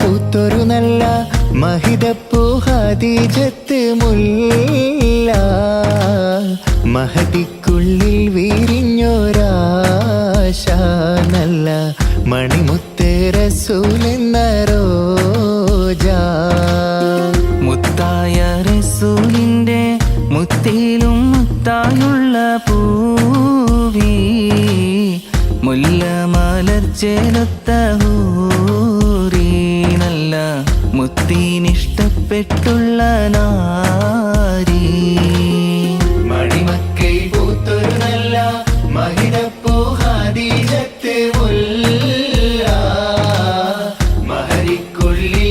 പൂത്തൊരു നല്ല മഹിതപ്പൂ ഖദീജത്ത് മുല്ല മഹദിക്കുള്ളിൽ വിരിഞ്ഞൊരാശ നല്ല മണിമുത്ത് റസൂലെന്ന റോജ മുത്തായ റസൂലിന്റെ മുത്തിലും മുത്തായുള്ള പൂവി മുല്ല മലർച്ചെലുത്ത ഹൂറി നല്ല മുത്തിനിഷ്ടപ്പെട്ടുള്ള നാരി മണിമക്കൈ പൂത്തൊരു നല്ല മഹിതപ്പൂ ഖദീജത്ത് മുല്ല മഹദിക്കുള്ളിൽ